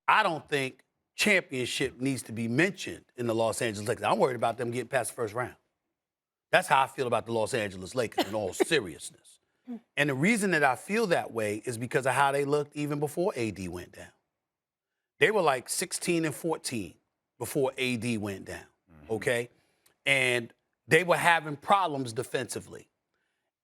I don't think championship needs to be mentioned in the Los Angeles Lakers. I'm worried about them getting past the first round. That's how I feel about the Los Angeles Lakers in all seriousness. And the reason that I feel that way is because of how they looked even before AD went down. They were like 16 and 14 before AD went down, okay? And they were having problems defensively.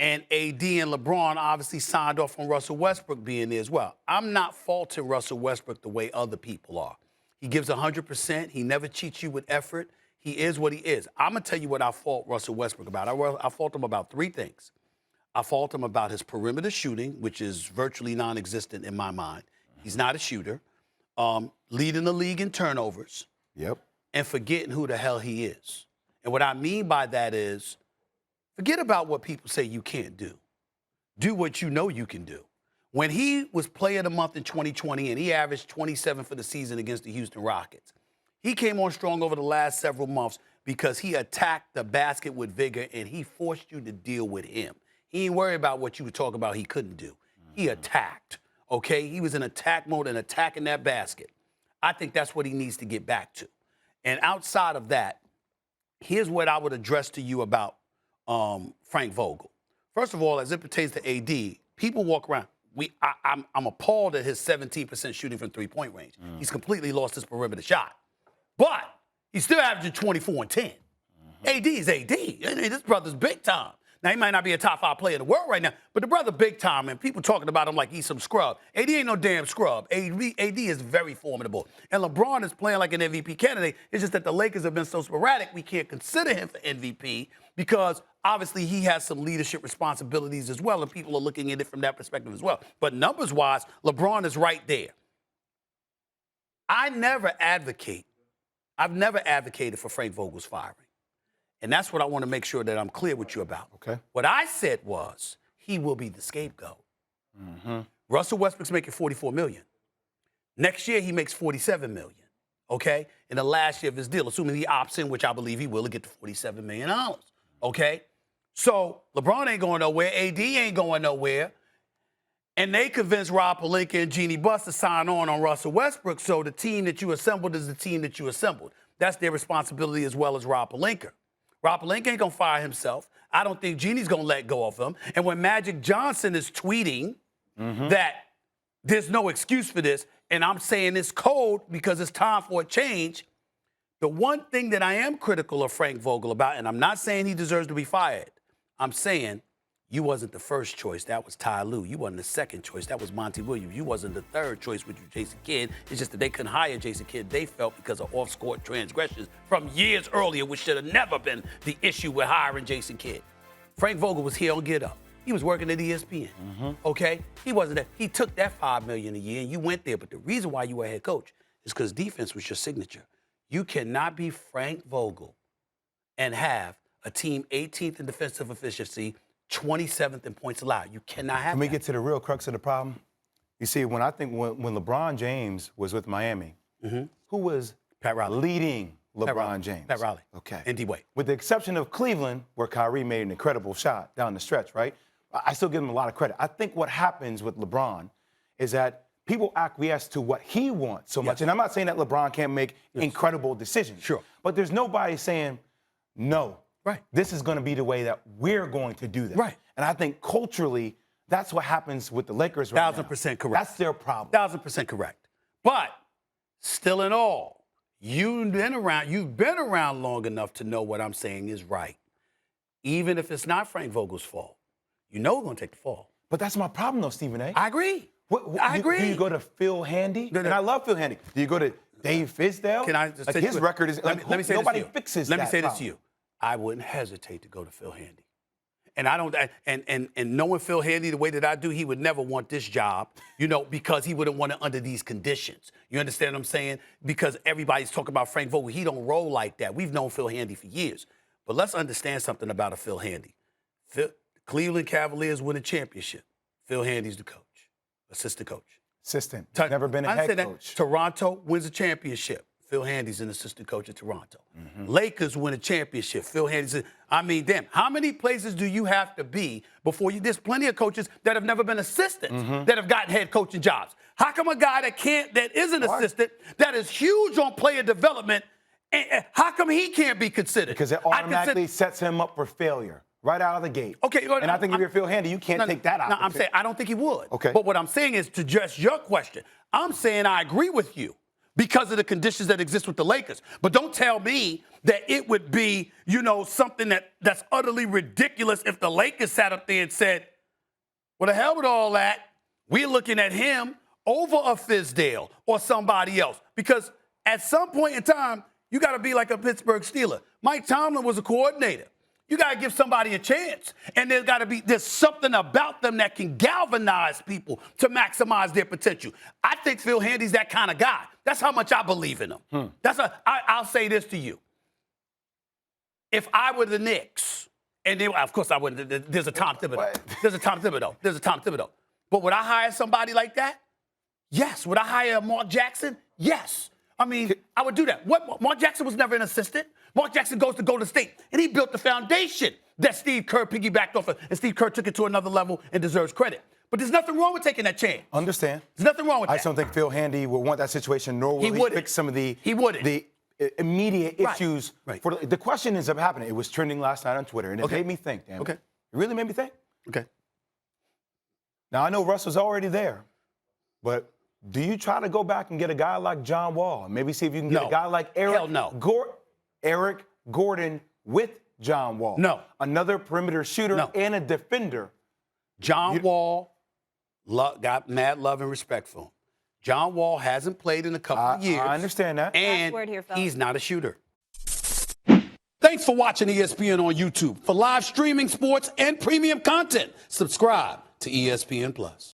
And AD and LeBron obviously signed off on Russell Westbrook being there as well. I'm not faulting Russell Westbrook the way other people are. He gives 100%. He never cheats you with effort. He is what he is. I'm going to tell you what I fault Russell Westbrook about. I fault him about three things. I fault him about his perimeter shooting, which is virtually non-existent in my mind. He's not a shooter. Leading the league in turnovers. Yep. And forgetting who the hell he is. And what I mean by that is, forget about what people say you can't do. Do what you know you can do. When he was player of the month in 2020 and he averaged 27 for the season against the Houston Rockets, he came on strong over the last several months because he attacked the basket with vigor and he forced you to deal with him. He ain't worried about what you were talking about he couldn't do. He attacked, okay? He was in attack mode and attacking that basket. I think that's what he needs to get back to. And outside of that, here's what I would address to you about Frank Vogel. First of all, as it pertains to AD, people walk around. I'm appalled at his 17% shooting from three-point range. He's completely lost his perimeter shot. But he's still averaging 24 and 10. AD is AD. This brother's big time. Now, he might not be a top 5 player in the world right now, but the brother big time, and people talking about him like he's some scrub. AD ain't no damn scrub. AD is very formidable. And LeBron is playing like an MVP candidate. It's just that the Lakers have been so sporadic, we can't consider him for MVP because obviously he has some leadership responsibilities as well, and people are looking at it from that perspective as well. But numbers-wise, LeBron is right there. I've never advocated for Frank Vogel's firing. And that's what I want to make sure that I'm clear with you about. Okay. What I said was he will be the scapegoat. Russell Westbrook's making $44 million. Next year, he makes $47 million, okay? In the last year of his deal, assuming he opts in, which I believe he will, get to $47 million, okay? So LeBron ain't going nowhere. AD ain't going nowhere. And they convinced Rob Pelinka and Jeannie Buss to sign on Russell Westbrook, so the team that you assembled is the team that you assembled. That's their responsibility as well as Rob Pelinka. Rob Pelinka ain't going to fire himself. I don't think Jeannie's going to let go of him. And when Magic Johnson is tweeting that there's no excuse for this, and I'm saying it's cold because it's time for a change, the one thing that I am critical of Frank Vogel about, and I'm not saying he deserves to be fired, I'm saying you wasn't the first choice. That was Ty Lue. You wasn't the second choice. That was Monty Williams. You wasn't the third choice, which was Jason Kidd. It's just that they couldn't hire Jason Kidd, they felt, because of off-court transgressions from years earlier, which should have never been the issue with hiring Jason Kidd. Frank Vogel was here on Get Up. He was working at ESPN, okay? He wasn't there. He took that $5 million a year, and you went there. But the reason why you were head coach is because defense was your signature. You cannot be Frank Vogel and have a team 18th in defensive efficiency, 27th in points allowed. You cannot have Can we that. get to the real crux of the problem? You see, when LeBron James was with Miami, who was Pat Riley. leading LeBron James? Pat Riley. Okay. ND Wade. With the exception of Cleveland, where Kyrie made an incredible shot down the stretch, right? I still give him a lot of credit. I think what happens with LeBron is that people acquiesce to what he wants so much. And I'm not saying that LeBron can't make incredible decisions. Sure. But there's nobody saying, no, this is going to be the way that we're going to do that. Right. And I think culturally, that's what happens with the Lakers right now. 1,000% correct. That's their problem. 1,000% correct. But still in all, you've been around long enough to know what I'm saying is right. Even if it's not Frank Vogel's fault, you know we're going to take the fall. But that's my problem, though, Stephen A. I agree. I agree. Do you go to Phil Handy? And I love Phil Handy. Do you go to Dave Fizdale? Can I just like say his record is let me say nobody this to you. fixes Let that me say this problem. to you. I wouldn't hesitate to go to Phil Handy. And I don't and knowing Phil Handy the way that I do, he would never want this job, because he wouldn't want it under these conditions. You understand what I'm saying? Because everybody's talking about Frank Vogel. He don't roll like that. We've known Phil Handy for years. But let's understand something about a Phil Handy. Cleveland Cavaliers win a championship. Phil Handy's the coach, assistant coach. Assistant. Never been a head coach. Toronto wins a championship. Phil Handy's an assistant coach at Toronto. Lakers win a championship. Phil Handy's. Damn. How many places do you have to be before you? There's plenty of coaches that have never been assistants that have gotten head coaching jobs. How come a guy that is an assistant, that is huge on player development, how come he can't be considered? Because it automatically sets him up for failure right out of the gate. Okay, and I think if you're Phil Handy, you can't take that out. No, I'm saying I don't think he would. Okay. But what I'm saying is, to address your question, I'm saying I agree with you because of the conditions that exist with the Lakers. But don't tell me that it would be, something that's utterly ridiculous if the Lakers sat up there and said, well, the hell with all that. We're looking at him over a Fizdale or somebody else. Because at some point in time, you got to be like a Pittsburgh Steeler. Mike Tomlin was a coordinator. You got to give somebody a chance. And there's something about them that can galvanize people to maximize their potential. I think Phil Handy's that kind of guy. That's how much I believe in him. I'll say this to you. If I were the Knicks, and of course I wouldn't, there's a Tom Thibodeau. There's a Tom Thibodeau. But would I hire somebody like that? Yes. Would I hire Mark Jackson? Yes. I mean, I would do that. Mark Jackson was never an assistant. Mark Jackson goes to Golden State, and he built the foundation that Steve Kerr piggybacked off of, and Steve Kerr took it to another level and deserves credit. But there's nothing wrong with taking that chance. Understand. There's nothing wrong with that. I just don't think Phil Handy would want that situation, nor will he fix some of the immediate issues. Right. The question is happening. It was trending last night on Twitter, and it made me think, damn it. Okay. It really made me think. Okay. Now, I know Russ was already there, but do you try to go back and get a guy like John Wall? Maybe see if you can get a guy like Eric Gordon with John Wall. No. Another perimeter shooter and a defender. John Wall got mad love and respect for him. John Wall hasn't played in a couple of years. I understand that. And he's not a shooter. Thanks for watching ESPN on YouTube. For live streaming sports and premium content, subscribe to ESPN+.